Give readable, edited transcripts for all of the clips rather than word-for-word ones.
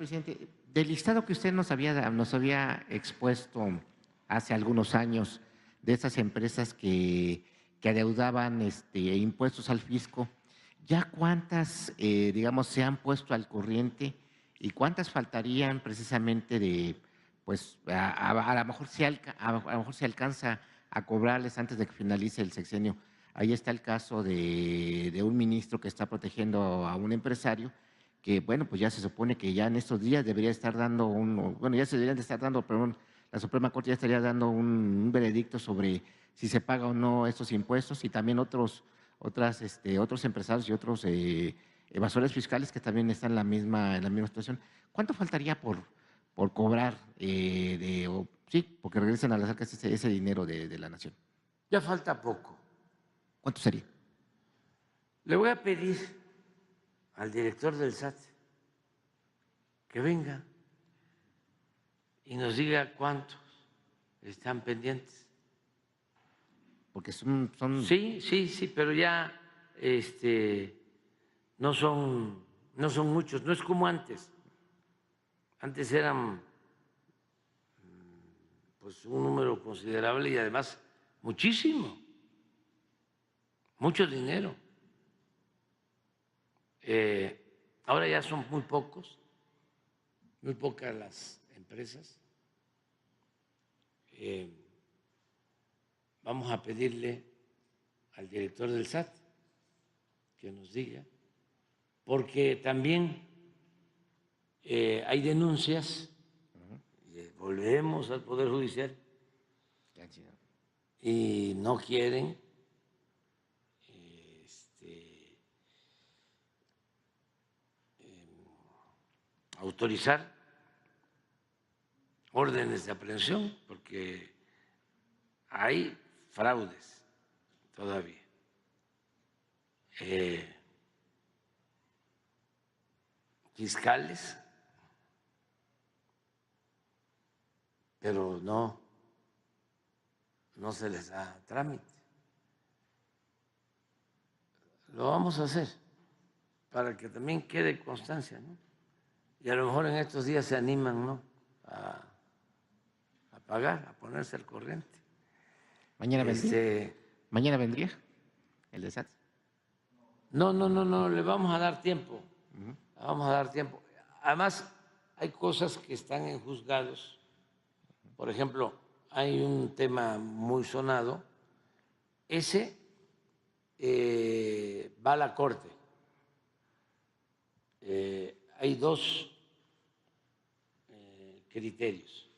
Presidente, del listado que usted nos había expuesto hace algunos años de esas empresas que adeudaban impuestos al fisco, ¿ya cuántas, digamos, se han puesto al corriente y cuántas faltarían precisamente pues, a lo mejor a lo mejor se alcanza a cobrarles antes de que finalice el sexenio? Ahí está el caso de un ministro que está protegiendo a un empresario que, bueno, pues ya se supone que ya en estos días debería estar dando bueno, ya se deberían de estar dando, perdón, la Suprema Corte ya estaría dando un veredicto sobre si se paga o no estos impuestos, y también otros empresarios y otros evasores fiscales que también están en la misma situación. ¿Cuánto faltaría por cobrar, sí, porque regresen a las arcas ese dinero de la nación? Ya falta poco. ¿Cuánto sería? Le voy a pedir al director del SAT que venga y nos diga cuántos están pendientes. Porque Sí, pero ya no son muchos, no es como antes. Antes eran pues un número considerable y además muchísimo, mucho dinero. Ahora ya son muy pocos, muy pocas las empresas. Vamos a pedirle al director del SAT que nos diga, porque también hay denuncias, y volvemos al Poder Judicial y no quieren autorizar órdenes de aprehensión porque hay fraudes todavía. Fiscales, pero no se les da trámite. Lo vamos a hacer para que también quede constancia, ¿no? Y a lo mejor en estos días se animan, ¿no?, a pagar, a ponerse al corriente. ¿Mañana vendría? ¿Mañana vendría el de SAT? No, le vamos a dar tiempo. Vamos a dar tiempo. Además, hay cosas que están en juzgados. Por ejemplo, hay un tema muy sonado. Ese va a la Corte. Hay dos criterios.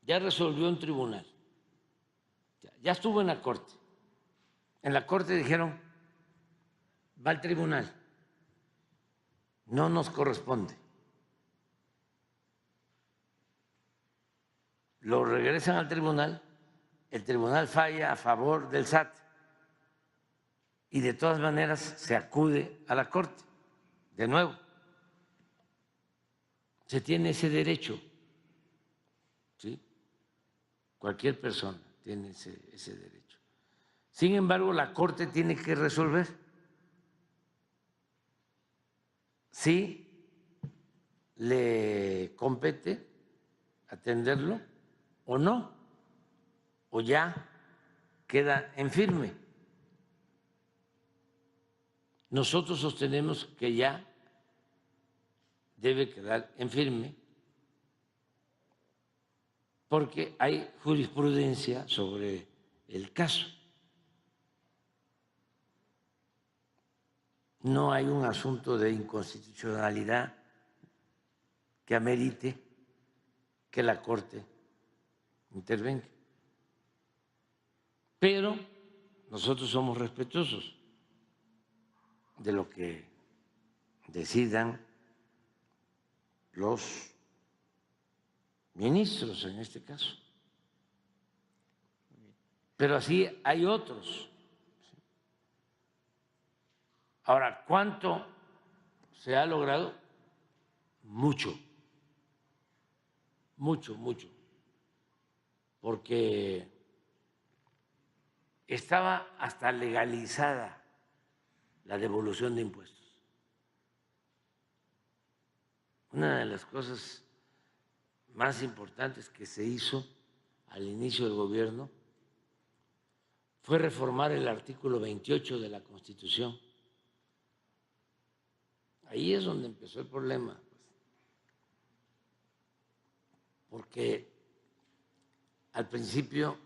Ya resolvió un tribunal. Ya estuvo en la Corte. En la Corte dijeron, va al tribunal, no nos corresponde. Lo regresan al tribunal, el tribunal falla a favor del SAT y de todas maneras se acude a la Corte. De nuevo, se tiene ese derecho, ¿sí? Cualquier persona tiene ese derecho. Sin embargo, la Corte tiene que resolver si le compete atenderlo o no, o ya queda en firme. Nosotros sostenemos que ya debe quedar en firme porque hay jurisprudencia sobre el caso. No hay un asunto de inconstitucionalidad que amerite que la Corte intervenga. Pero nosotros somos respetuosos de lo que decidan los ministros en este caso. Pero así hay otros. Ahora, ¿cuánto se ha logrado? Mucho, porque estaba hasta legalizada la devolución de impuestos. una de las cosas más importantes que se hizo al inicio del gobierno fue reformar el artículo 28 de la Constitución. Ahí es donde empezó el problema, porque al principio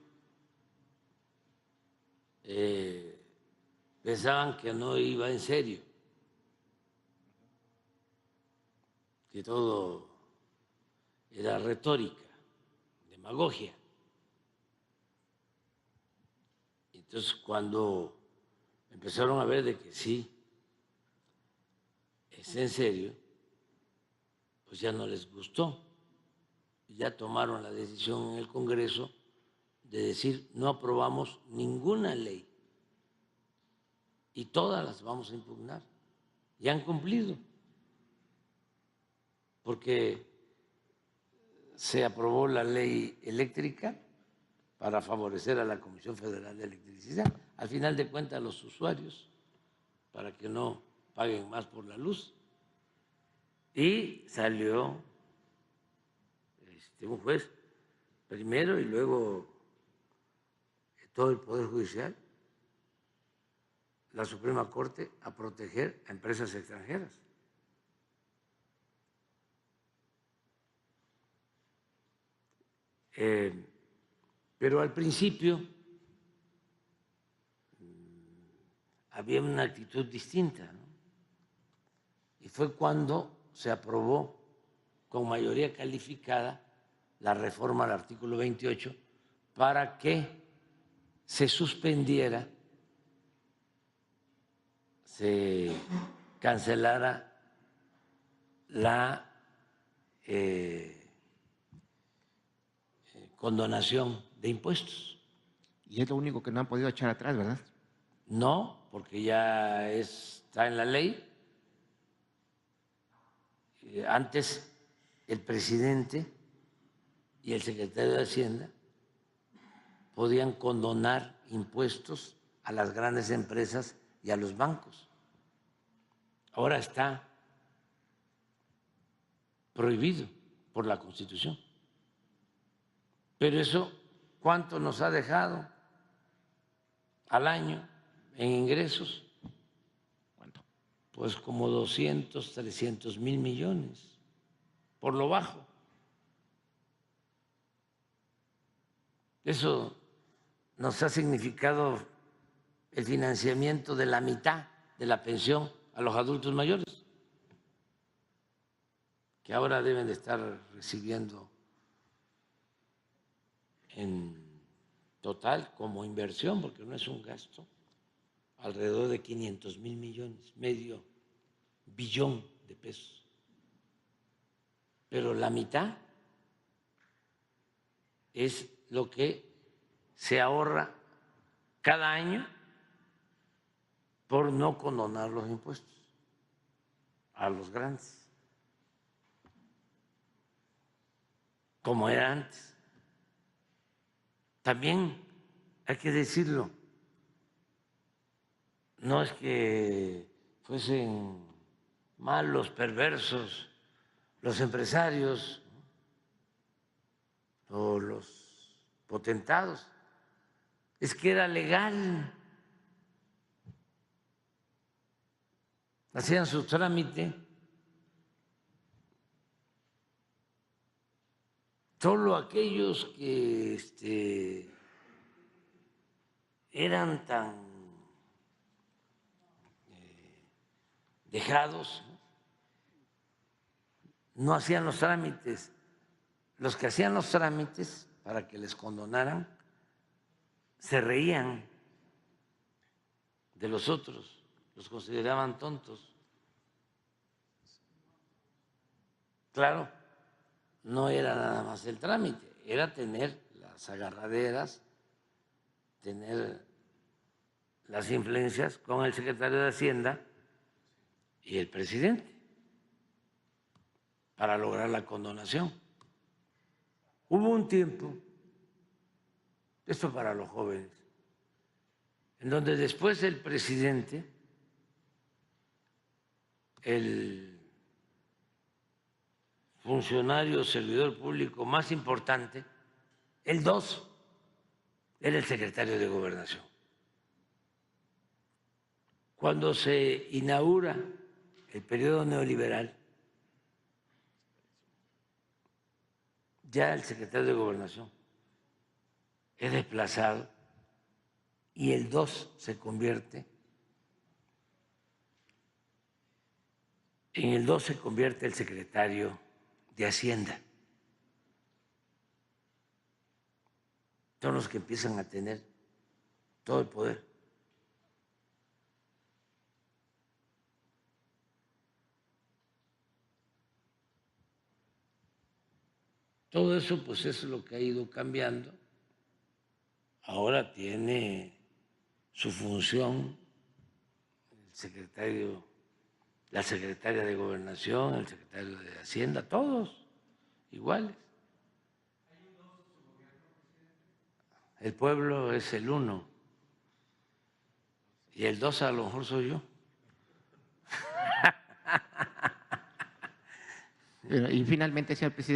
pensaban que no iba en serio, que todo era retórica, demagogia. Entonces, cuando empezaron a ver de que sí, es en serio, pues ya no les gustó. Ya tomaron la decisión en el Congreso de decir no aprobamos ninguna ley y todas las vamos a impugnar. Y han cumplido, porque se aprobó la ley eléctrica para favorecer a la Comisión Federal de Electricidad, al final de cuentas a los usuarios, para que no paguen más por la luz. Y salió un juez primero y luego todo el Poder Judicial, la Suprema Corte, a proteger a empresas extranjeras. Pero al principio había una actitud distinta, ¿no? Y fue cuando se aprobó con mayoría calificada la reforma al artículo 28 para que se suspendiera, se cancelara la condonación de impuestos. Y es lo único que no han podido echar atrás, ¿verdad? No, porque ya está en la ley. Antes el presidente y el secretario de Hacienda podían condonar impuestos a las grandes empresas y a los bancos. Ahora está prohibido por la Constitución. Pero eso, ¿cuánto nos ha dejado al año en ingresos? ¿Cuánto? Pues como 200, 300 mil millones, por lo bajo. Eso nos ha significado el financiamiento de la mitad de la pensión a los adultos mayores, que ahora deben de estar recibiendo en total como inversión, porque no es un gasto, alrededor de 500 mil millones, medio billón de pesos. Pero la mitad es lo que se ahorra cada año por no condonar los impuestos a los grandes, como era antes. También hay que decirlo, no es que fuesen malos, perversos los empresarios o los potentados, es que era legal. Hacían su trámite. Solo aquellos que eran tan dejados no hacían los trámites. Los que hacían los trámites para que les condonaran se reían de los otros, los consideraban tontos. Claro, no era nada más el trámite, era tener las agarraderas, tener las influencias con el secretario de Hacienda y el presidente para lograr la condonación. Hubo un tiempo, esto para los jóvenes, en donde después el presidente, el funcionario servidor público más importante, el 2 era el secretario de Gobernación. Cuando se inaugura el periodo neoliberal, ya el secretario de Gobernación es desplazado y el 2 se convierte el secretario de Hacienda. Son los que empiezan a tener todo el poder. Todo eso, pues, es lo que ha ido cambiando. Ahora tiene su función el secretario, la secretaria de Gobernación, el secretario de Hacienda, todos iguales. El pueblo es el 1 y el 2 a lo mejor soy yo. Y finalmente, señor presidente,